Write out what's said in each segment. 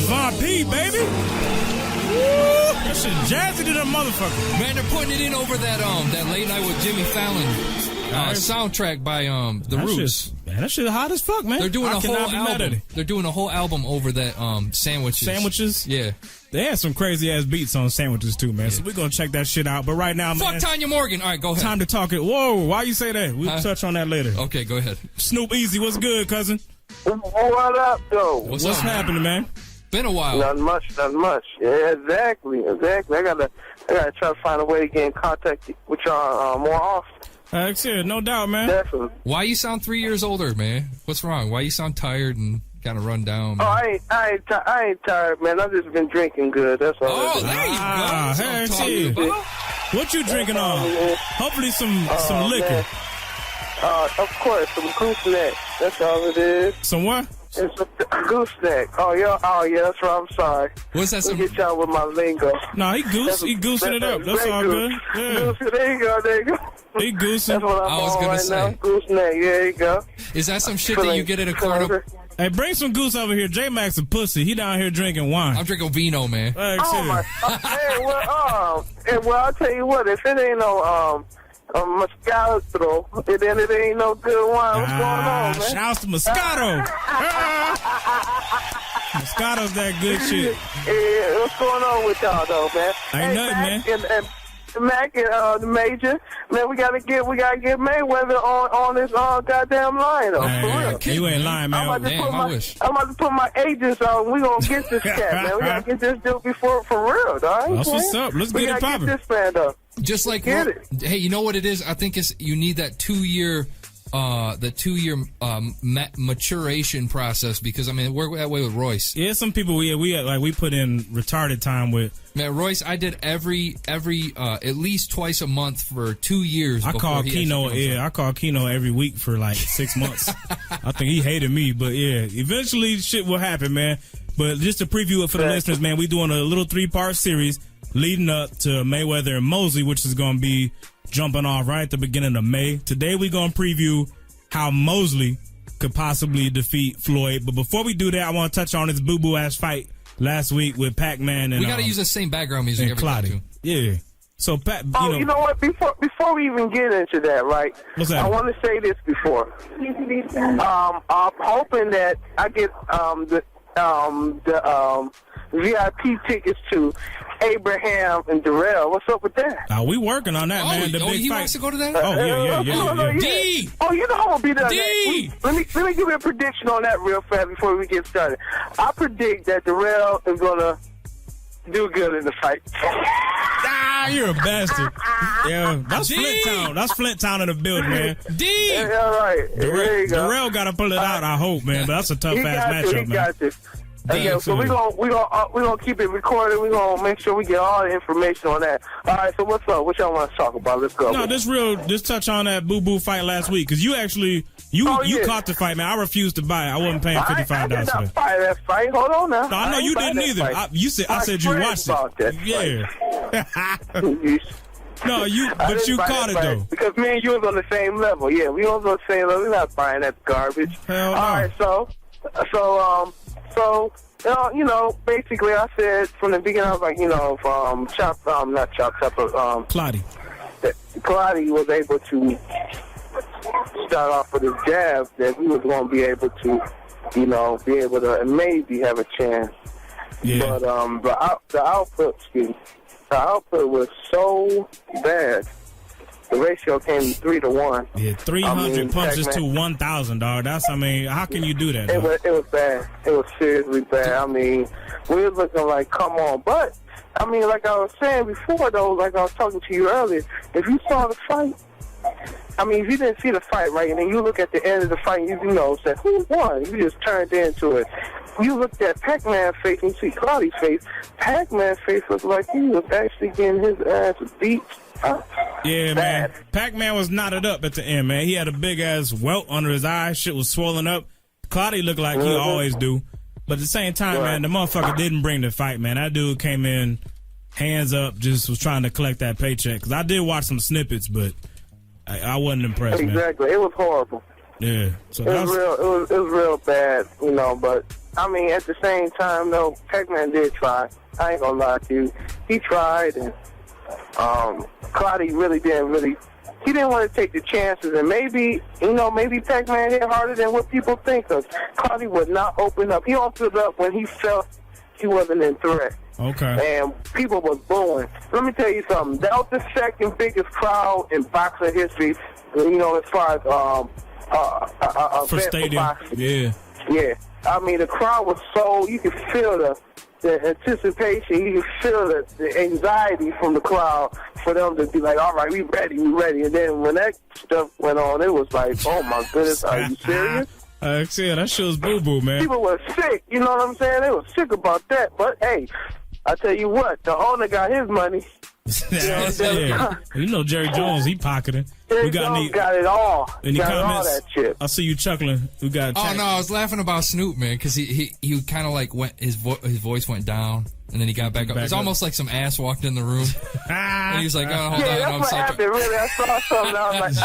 Von P, baby. Woo, that shit jazzy to that motherfucker. Man, they're putting it in over that Late Night with Jimmy Fallon soundtrack by The Roots. Man, that shit hot as fuck, man. They're doing a whole album. They're doing a whole album over that Sandwiches. Sandwiches? Yeah. They had some crazy ass beats on Sandwiches too, man. Yeah. So we're gonna check that shit out. But right now, man. Fuck Tanya Morgan. All right, go ahead. Time to talk it. Whoa, why you say that? We'll touch on that later. Okay, go ahead. Snoop Easy, what's good, cousin? What up, though? What's happening, man? Been a while. Nothing much. Yeah, exactly. I gotta try to find a way to get in contact with y'all more often. No doubt, man. Definitely. Why you sound 3 years older, man? What's wrong? Why you sound tired and kind of run down, man? Oh, I ain't tired, man. I've just been drinking good. That's all. Oh, there you go. What you drinking on? Hopefully some liquor. Man. Of course, some gooseneck. That's all it is. Some what? It's a gooseneck. Oh yeah, that's right. I'm sorry. What's that? Get y'all with my lingo. No, he goosing it up. That's all good. Yeah. There you go. He goosing. That's what I'm on right now. Gooseneck. Yeah, there you go. Is that some shit that you get at a corner? Hey, bring some goose over here. J-Mac's a pussy. He down here drinking wine. I'm drinking vino, man. Oh my. Well, I'll tell you what. If it ain't no Moscato, then it ain't no good wine. What's going on, man? Shouts to Moscato. Moscato's that good shit. Yeah, what's going on with y'all though, man? Ain't nothing, man. Mac and the Major, man, we gotta get Mayweather on this goddamn line though. Man, for real. You ain't lying, man. I'm about to put my agents on. We gonna get this cat, man. We gotta get this dude before for real, dog. That's what's up. Let's get it popping. Get this man up. Just like hey, you know what it is? I think you need that 2 year. The 2 year maturation process, because I mean we're that way with Royce. Yeah, some people we put in retarded time with. Man, Royce, I did every at least twice a month for 2 years. I call Keno every week for like 6 months. I think he hated me, but yeah, eventually shit will happen, man. But just to preview it for the listeners, man, we doing a little 3-part series leading up to Mayweather and Mosley, which is going to be jumping off right at the beginning of May. Today we're going to preview how Mosley could possibly defeat Floyd. But before we do that, I want to touch on his boo-boo ass fight last week with Pac-Man and we got to use the same background music every time too. Yeah. So you know what? Before we even get into that, right? What's that? I want to say this before. I'm hoping that I get the VIP tickets to Abraham and Darrell. What's up with that? We working on that, man. The big he fight. wants to go to that? Yeah. D! Oh, you know I'm going to be there. D! Let me give you a prediction on that real fast before we get started. I predict that Darrell is going to do good in the fight. You're a bastard. Yeah, that's Flint Town. That's Flint Town in the building, man. D! Yeah, all right. There you go. Darrell got to pull it out, I hope, man. But that's a tough ass matchup, man. He got this. Okay, so we're gonna keep it recorded. We're gonna make sure we get all the information on that. All right, so what's up? What y'all want to talk about? Let's go. No, just touch on that boo-boo fight last week, because you actually caught the fight, man. I refused to buy it. I wasn't paying $55 I did not buy that fight. Hold on now. No, I know you didn't either. I said you watched it. Yeah. No, you caught it though. Because me and you was on the same level. Yeah, we was on the same level. We're not buying that garbage. Hell no. All right, so basically, I said from the beginning, I was like, Clotty. Clotty was able to start off with his jab, that we was going to be able to maybe have a chance. Yeah. But the output was so bad. The ratio came 3-1. Yeah, 300 punches to 1,000, dog. How can you do that? It was bad. It was seriously bad. I mean, we were looking like, come on. But, I mean, like I was saying before, though, like I was talking to you earlier, if you saw the fight, I mean, if you didn't see the fight, right, and then you look at the end of the fight, you said, who won? You just turned into it. You looked at Pac-Man's face and you see Cloudy's face. Pac-Man's face looked like he was actually getting his ass beat. Yeah, man. Pac-Man was knotted up at the end, man. He had a big-ass welt under his eye. Shit was swollen up. Cloudy looked like he always do. But at the same time, man, the motherfucker didn't bring the fight, man. That dude came in, hands up, just was trying to collect that paycheck. Because I did watch some snippets, but I wasn't impressed, man. Exactly. It was horrible. Yeah. So it was real bad, you know. But I mean, at the same time, though, Pac-Man did try. I ain't gonna lie to you. He tried, and Clottey really didn't. He didn't want to take the chances, and maybe Pac-Man hit harder than what people think. Cause Clottey would not open up. He opened up when he felt he wasn't in threat. Okay. And people was booing. Let me tell you something. That was the second biggest crowd in boxing history. You know, as far as for stadium. Yeah. Yeah. I mean, the crowd was so, you could feel the anticipation, you could feel the anxiety from the crowd for them to be like, all right, we ready. And then when that stuff went on, it was like, oh my goodness, are you serious? Yeah, that show's boo-boo, man. People were sick, you know what I'm saying? They were sick about that. But, hey, I tell you what, the owner got his money. Yeah. You know Jerry Jones, he pocketing. Jerry Jones got it all. Any got comments? All that shit. I see you chuckling. We got. Oh no, I was laughing about Snoop, man, because he kind of like went his voice went down and then he got back up. It's almost like some ass walked in the room and he was like, "Oh, hold on, that's I'm what sorry." happened. Really, I saw something. I was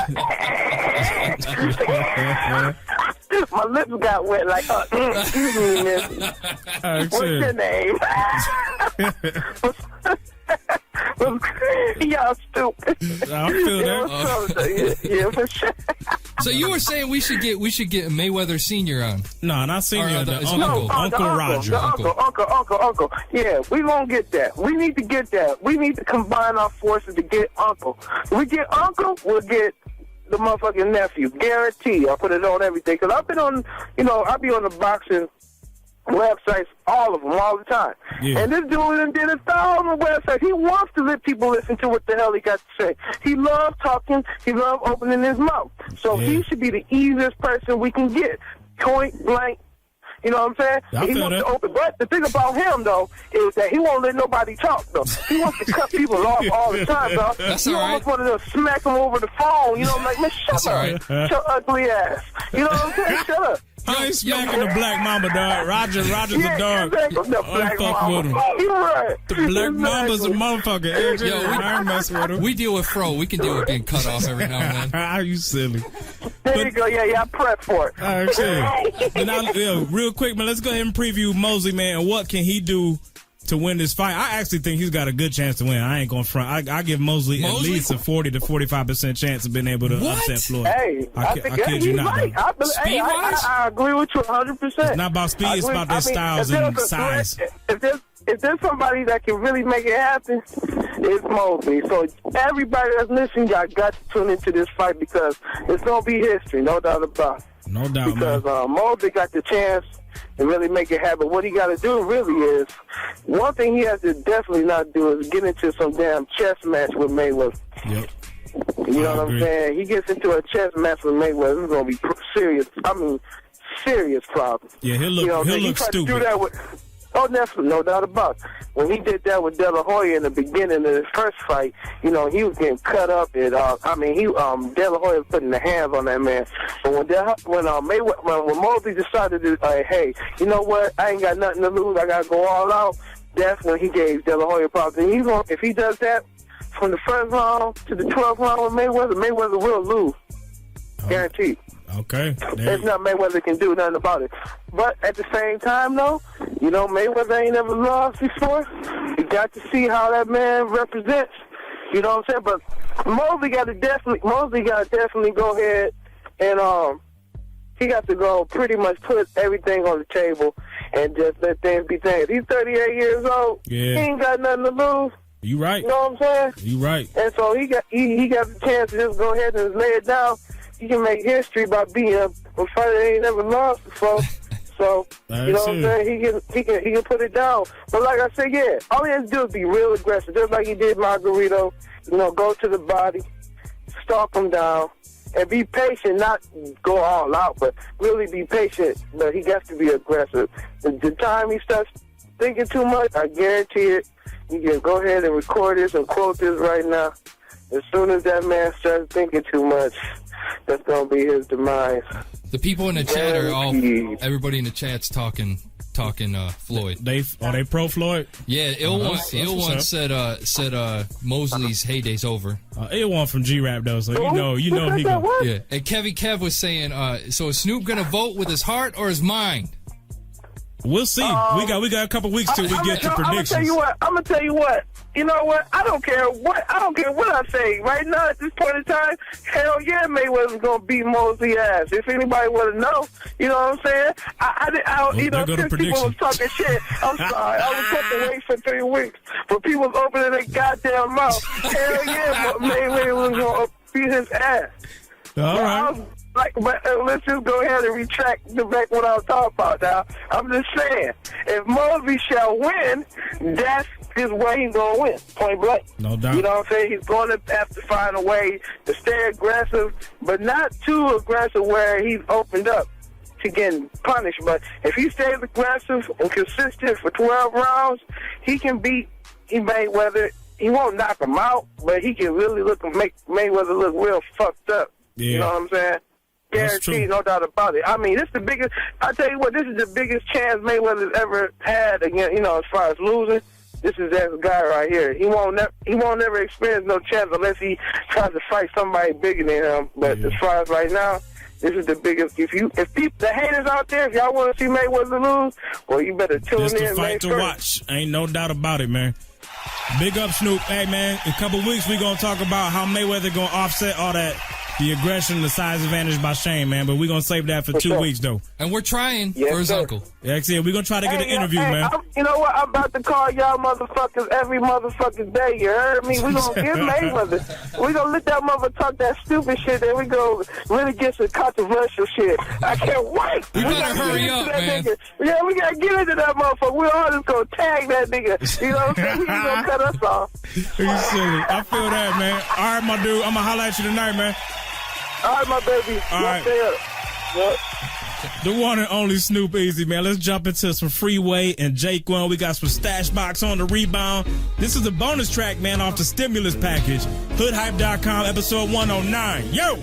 like, my lips got wet. Like, excuse me, miss. What's your name? Y'all stupid. I feel that. Yeah, for sure. So you were saying we should get Mayweather Senior on? No, not Senior. The Uncle Roger. Uncle. Yeah, we gonna get that. We need to get that. We need to combine our forces to get Uncle. If we get Uncle, we'll get the motherfucking nephew. Guarantee. I'll put it on everything. Because I've been on, I be on the boxing websites, all of them, all the time. Yeah. And this dude did 1,000 websites. He wants to let people listen to what the hell he got to say. He loves talking. He loves opening his mouth. So he should be the easiest person we can get. Point blank. You know what I'm saying? He wants to open. But the thing about him, though, is that he won't let nobody talk, though. He wants to cut people off all the time, though. That's you almost want to smack him over the phone. You know, like, man, shut up. Your ugly ass. You know what I'm saying? Shut up. I ain't smacking the black mama, dog. Roger's a dog. Exactly. The black mama. With him. You're right. The black mama's a motherfucker. Yo, I ain't messing with him. We deal with Fro. We can deal with getting cut off every now and then. Are you silly? There you go. Yeah, I prep for it. Okay. Real quick, man, let's go ahead and preview Mosley, man, and what can he do to win this fight. I actually think he's got a good chance to win. I ain't going to front. I give Mosley at least a 40 to 45% chance of being able to upset Floyd. Hey, I kid you not. Right. I agree with you 100%. It's not about speed. It's about their styles and size. If there's somebody that can really make it happen, it's Mosley. So everybody that's listening, y'all got to tune into this fight because it's going to be history, no doubt about it. No doubt, because Mosley got the chance to really make it happen. What he got to do really is, one thing he has to definitely not do is get into some damn chess match with Mayweather. Yep. You know what I'm saying? He gets into a chess match with Mayweather, it's going to be serious. I mean, serious problem. Yeah, he'll look stupid. To do that with, no doubt about it. When he did that with De La Hoya in the beginning of his first fight, he was getting cut up. De La Hoya was putting the hands on that man. But when Mosley decided to, hey, you know what? I ain't got nothing to lose. I got to go all out. That's when he gave De La Hoya problems. And if he does that from the first round to the 12th round with Mayweather will lose. Guaranteed. Okay. There's nothing Mayweather can do, nothing about it. But at the same time, though, Mayweather ain't never lost before. You got to see how that man represents. You know what I'm saying? But Mosley got to definitely go ahead and he got to go pretty much put everything on the table and just let things be things. He's 38 years old. Yeah. He ain't got nothing to lose. You right. You know what I'm saying? You right. And so he got the chance to just go ahead and lay it down. He can make history by being a fighter that ain't never lost before. So, you know what I'm saying? He can put it down. But like I said, yeah, all he has to do is be real aggressive, just like he did Margarito. Go to the body, stalk him down, and be patient, not go all out, but really be patient. But he got to be aggressive. The time he starts thinking too much, I guarantee it, you can go ahead and record this and quote this right now. As soon as that man starts thinking too much, that's going to be his demise. The people in the chat are everybody in the chat's talking talking Floyd. They pro Floyd? Yeah, Ill1 said Mosley's heyday's over. Ill1 from G-Rap though, so you know he go. Yeah, and Kev was saying, so is Snoop gonna vote with his heart or his mind? We'll see. We got a couple weeks till we get to predictions. I'm gonna tell you what. You know what? I don't care what I say. Right now, at this point in time, hell yeah, Mayweather's gonna beat Mosley ass. If anybody wanna know, you know what I'm saying? Since people was talking shit, I'm sorry. I was supposed to wait for 3 weeks, but people was opening their goddamn mouth. Hell yeah, Mayweather was gonna beat his ass. All right. Let's just go ahead and retract back what I was talking about now. I'm just saying, if Mosley shall win, that's his way he's going to win, point blank. No doubt. You know what I'm saying? He's going to have to find a way to stay aggressive, but not too aggressive where he's opened up to getting punished. But if he stays aggressive and consistent for 12 rounds, he can beat Mayweather. He won't knock him out, but he can really make Mayweather look real fucked up. Yeah. You know what I'm saying? Guaranteed, no doubt about it. I mean, this is the biggest. I tell you what, this is the biggest chance Mayweather's ever had against. You know, as far as losing, this is that guy right here. He won't never experience no chance unless he tries to fight somebody bigger than him. But as far as right now, this is the biggest. If the haters out there, if y'all want to see Mayweather lose, well, you better tune in. It's the fight to watch. Ain't no doubt about it, man. Big up, Snoop. Hey, man, in a couple weeks, we're going to talk about how Mayweather going to offset all that, the aggression, the size advantage by Shane, man. But we're going to save that for 2 weeks, though. And we're trying for his uncle. Yeah, we're going to try to get an interview, man. You know what? I'm about to call y'all motherfuckers every motherfucking day. You heard me? We're going to get Mayweather. We're going to let that mother talk that stupid shit, then we going to really get some controversial shit. I can't wait. You better hurry up, man. Nigga. Yeah, we got to get into that motherfucker. We're all just going to tag that nigga. You know what I'm saying? He's going to cut us off. You silly. I feel that, man. All right, my dude. I'm going to holler at you tonight, man. All right, my baby. All right. Yep. The one and only Snoop Easy, man. Let's jump into some Freeway and Jake One. We got some Stash Box on the rebound. This is a bonus track, man, off the stimulus package. Hoodhype.com, episode 109. Yo!